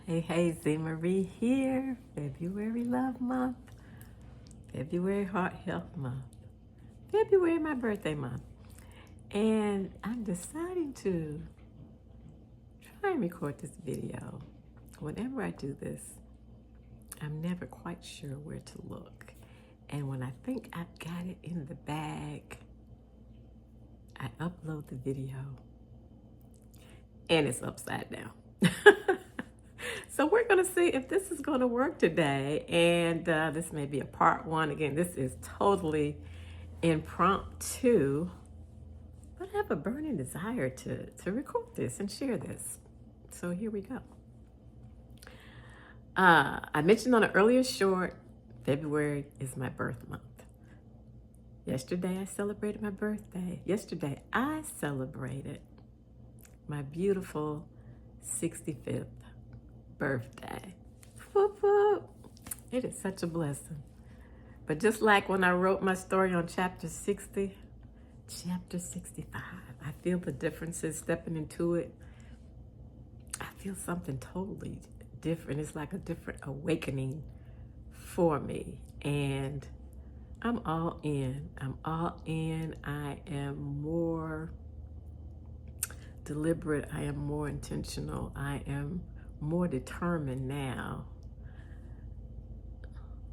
Hey, Z Marie here. February Love Month, February Heart Health Month, February my birthday month. And I'm deciding to try and record this video. Whenever I do this, I'm never quite sure where to look. And when I think I've got it in the bag, I upload the video and it's upside down. So we're going to see if this is going to work today. And this may be a part one. Again, this is totally impromptu, but I have a burning desire to record this and share this. So here we go. I mentioned on an earlier short, February is my birth month. Yesterday I celebrated my birthday. Yesterday I celebrated my beautiful 65th birthday. Whoop, whoop. It is such a blessing. But just like when I wrote my story on chapter 60, chapter 65, I feel the differences stepping into it. I feel something totally different. It's like a different awakening for me. And I'm all in. I'm all in. I am more deliberate. I am more intentional. I am more determined now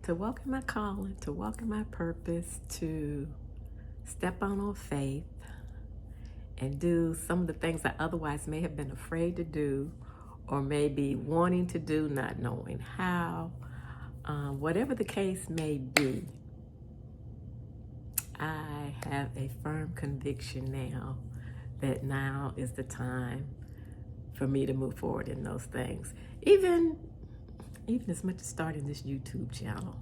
to walk in my calling, to walk in my purpose, to step on faith and do some of the things I otherwise may have been afraid to do or maybe wanting to do, not knowing how. Whatever the case may be, I have a firm conviction now that now is the time for me to move forward in those things. Even as much as starting this YouTube channel.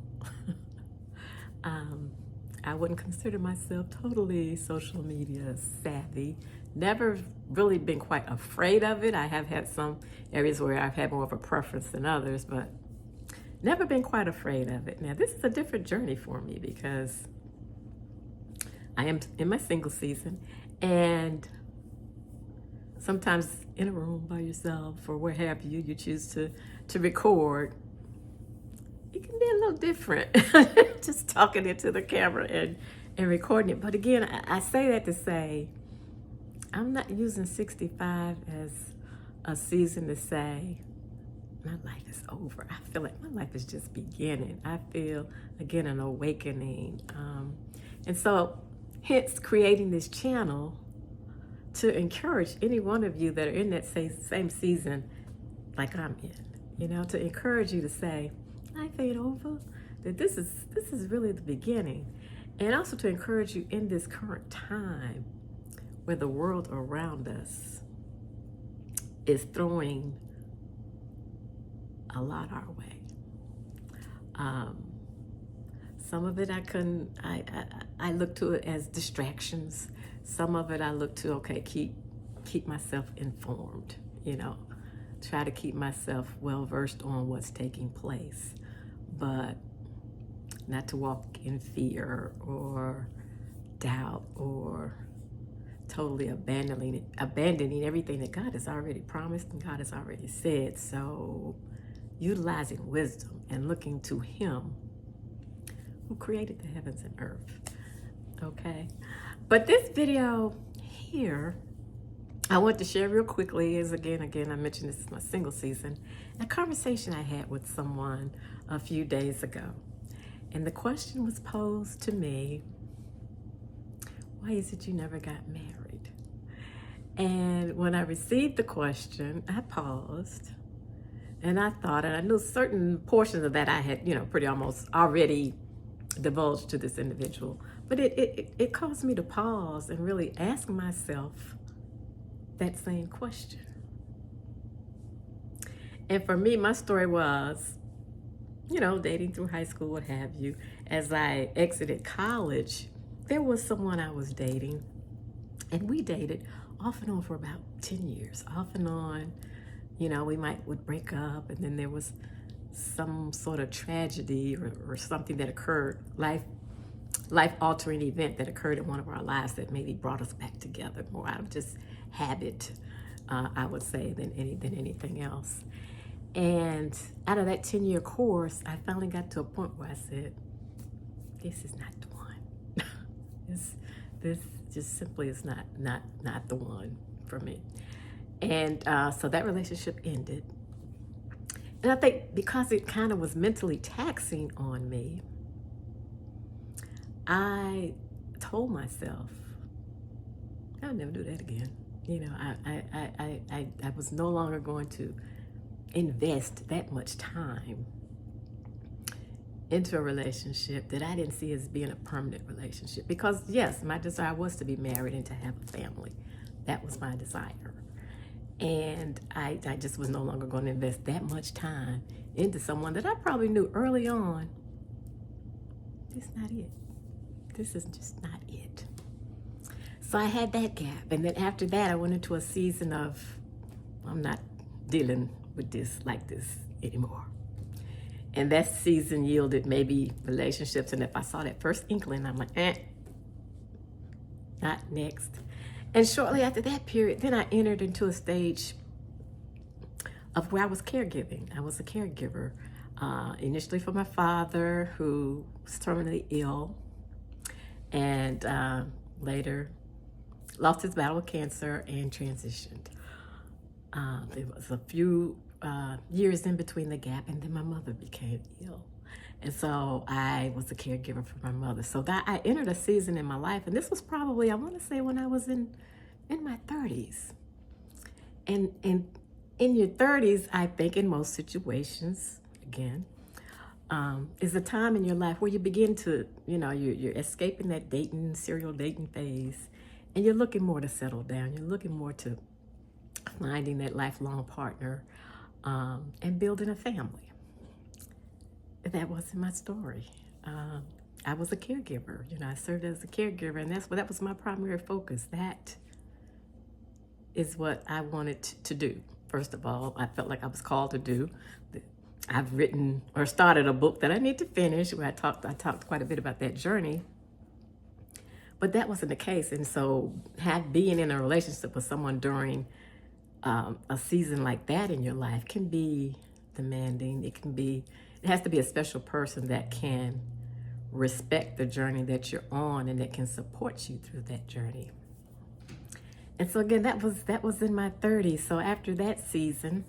I wouldn't consider myself totally social media savvy. Never really been quite afraid of it. I have had some areas where I've had more of a preference than others, but never been quite afraid of it. Now, this is a different journey for me because I am in my single season, and sometimes in a room by yourself or where have you, you choose to record. It can be a little different just talking into the camera and recording it. But again, I say that to say I'm not using 65 as a season to say my life is over. I feel like my life is just beginning. I feel, again, an awakening. And so hence creating this channel to encourage any one of you that are in that same season like I'm in, to encourage you to say, life ain't over, that this is really the beginning. And also to encourage you in this current time where the world around us is throwing a lot our way. Some of it I look to it as distractions. Some of it I look to, okay, keep myself informed, try to keep myself well versed on what's taking place, but not to walk in fear or doubt or totally abandoning everything that God has already promised and God has already said. So utilizing wisdom and looking to Him who created the heavens and earth. Okay, but this video here I want to share real quickly is again I mentioned this is my single season, a conversation I had with someone a few days ago, and the question was posed to me: why is it you never got married? And when I received the question, I paused and I thought, and I knew certain portions of that I had pretty almost already divulged to this individual, but it caused me to pause and really ask myself that same question. And for me, my story was, dating through high school, what have you. As I exited college, there was someone I was dating, and we dated off and on for about 10 years, off and on. We would break up, and then there was some sort of tragedy or something that occurred, life-altering event that occurred in one of our lives that maybe brought us back together more out of just habit, I would say, than anything else. And out of that 10-year course, I finally got to a point where I said, this is not the one. this just simply is not the one for me. And so that relationship ended. And I think because it kind of was mentally taxing on me, I told myself, I'll never do that again. You know, I was no longer going to invest that much time into a relationship that I didn't see as being a permanent relationship. Because yes, my desire was to be married and to have a family. That was my desire. And I just was no longer going to invest that much time into someone that I probably knew early on, this is not it. This is just not it. So I had that gap. And then after that, I went into a season of, I'm not dealing with this like this anymore. And that season yielded maybe relationships. And if I saw that first inkling, I'm like, not next. And shortly after that period, then I entered into a stage of where I was caregiving. I was a caregiver, initially for my father, who was terminally ill, and later lost his battle with cancer and transitioned. There was a few years in between the gap, and then my mother became ill. And so I was a caregiver for my mother. So that I entered a season in my life, and this was probably, I want to say, when I was in my 30s. And in your 30s, I think in most situations, again, is a time in your life where you begin to, you're escaping that serial dating phase, and you're looking more to settle down. You're looking more to finding that lifelong partner and building a family. That wasn't my story. I was a caregiver. I served as a caregiver, and that was my primary focus. That is what I wanted to do. First of all, I felt like I was called to do. I've written or started a book that I need to finish, where I talked quite a bit about that journey. But that wasn't the case. And so being in a relationship with someone during a season like that in your life can be demanding. It has to be a special person that can respect the journey that you're on and that can support you through that journey. And so again, that was in my 30s. So after that season,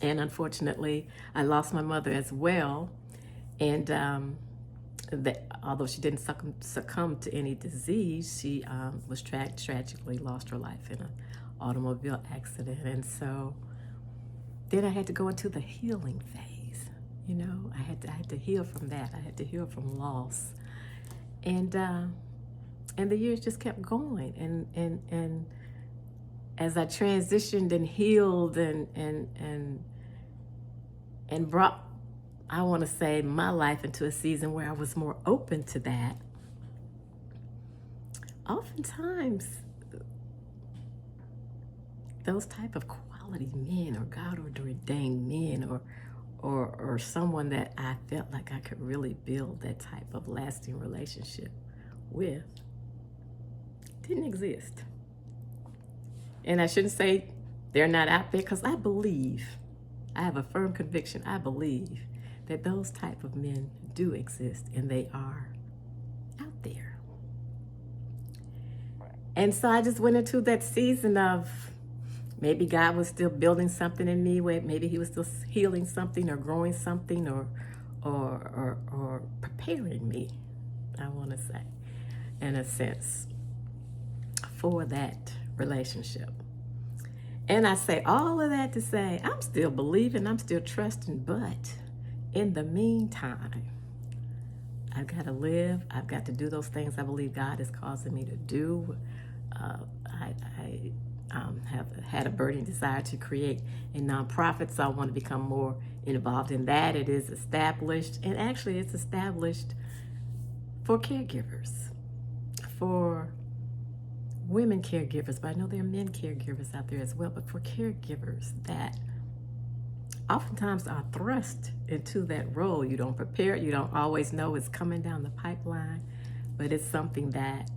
and unfortunately, I lost my mother as well. And although she didn't succumb to any disease, she was tragically lost her life in an automobile accident. And so then I had to go into the healing phase. I had to heal from that. I had to heal from loss, and the years just kept going. And as I transitioned and healed and brought, I want to say, my life into a season where I was more open to that, oftentimes those type of quality men or God ordained men or someone that I felt like I could really build that type of lasting relationship with didn't exist. And I shouldn't say they're not out there, because I have a firm conviction, I believe that those type of men do exist, and they are out there. And so I just went into that season of, maybe God was still building something in me, where maybe he was still healing something or growing something or preparing me, I want to say, in a sense, for that relationship. And I say all of that to say, I'm still believing, I'm still trusting, but in the meantime, I've got to live, I've got to do those things I believe God is causing me to do. I have had a burning desire to create a nonprofit, so I want to become more involved in that. It is established, and actually it's established for caregivers, for women caregivers, but I know there are men caregivers out there as well, but for caregivers that oftentimes are thrust into that role. You don't prepare it, you don't always know it's coming down the pipeline, but it's something that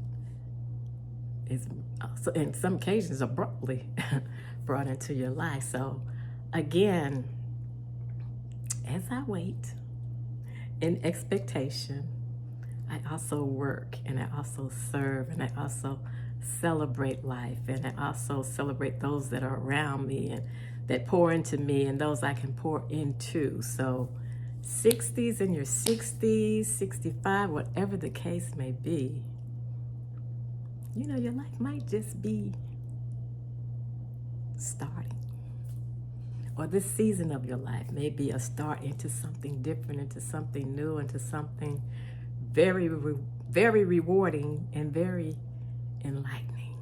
is, in some occasions, abruptly brought into your life. So again, as I wait in expectation, I also work, and I also serve, and I also celebrate life, and I also celebrate those that are around me and that pour into me and those I can pour into. So 60s, in your 60s, 65, whatever the case may be, you know, your life might just be starting. Or this season of your life may be a start into something different, into something new, into something very, very rewarding and very enlightening.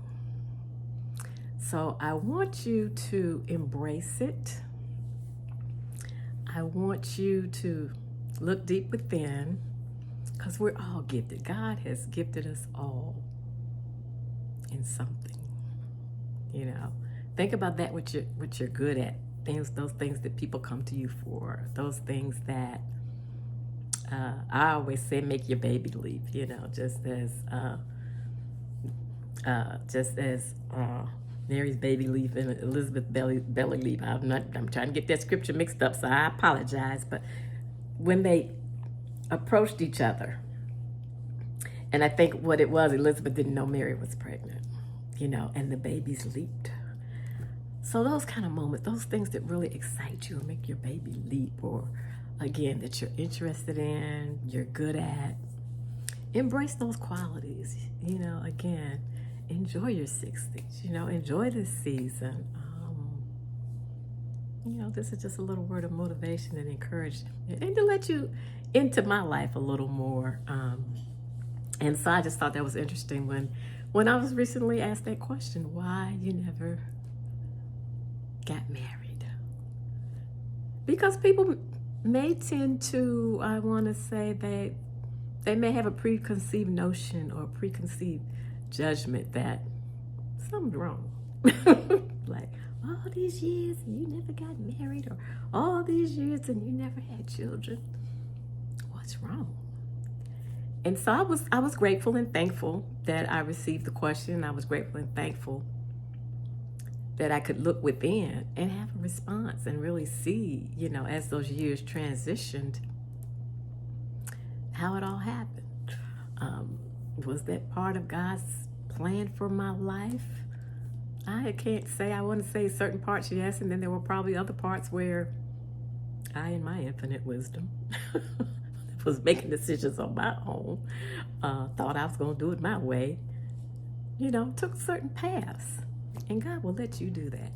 So I want you to embrace it. I want you to look deep within, because we're all gifted. God has gifted us all in something. You know, think about that, what you're good at. Those things that people come to you for. Those things that I always say make your baby leap. You know, just as Mary's baby leap and Elizabeth's belly leap. I'm trying to get that scripture mixed up, so I apologize. But when they approached each other, and I think what it was, Elizabeth didn't know Mary was pregnant, you know, and the babies leaped. So those kind of moments, those things that really excite you and make your baby leap, or again, that you're interested in, you're good at, embrace those qualities. You know, again, enjoy your 60s, you know, enjoy this season. You know, this is just a little word of motivation and encouragement, and to let you into my life a little more. And so I just thought that was interesting when I was recently asked that question, why you never got married. Because people may tend to, I want to say, they may have a preconceived notion or preconceived judgment that something's wrong. Like, all these years and you never got married, or all these years and you never had children. What's wrong? And so I was grateful and thankful that I received the question. I was grateful and thankful that I could look within and have a response and really see, you know, as those years transitioned, how it all happened. Was that part of God's plan for my life? I can't say. I want to say certain parts yes, and then there were probably other parts where I, in my infinite wisdom, was making decisions on my own, thought I was going to do it my way, you know, took certain paths. And God will let you do that.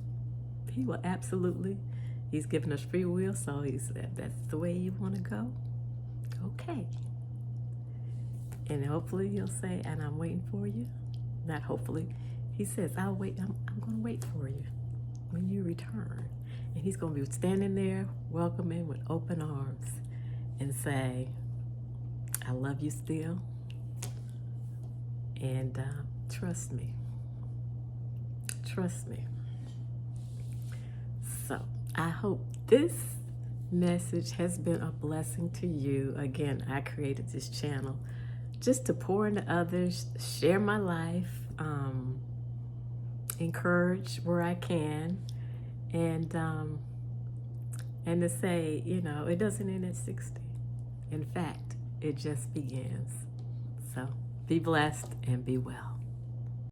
He will absolutely. He's given us free will, so he said, that's the way you want to go. Okay. And hopefully you'll say, and I'm waiting for you. Not hopefully. He says, I'll wait. I'm going to wait for you when you return. And he's going to be standing there, welcoming with open arms, and say, I love you still. And trust me. Trust me. So I hope this message has been a blessing to you. Again, I created this channel just to pour into others, share my life, encourage where I can, and to say, you know, it doesn't end at 60. In fact, it just begins. So be blessed and be well.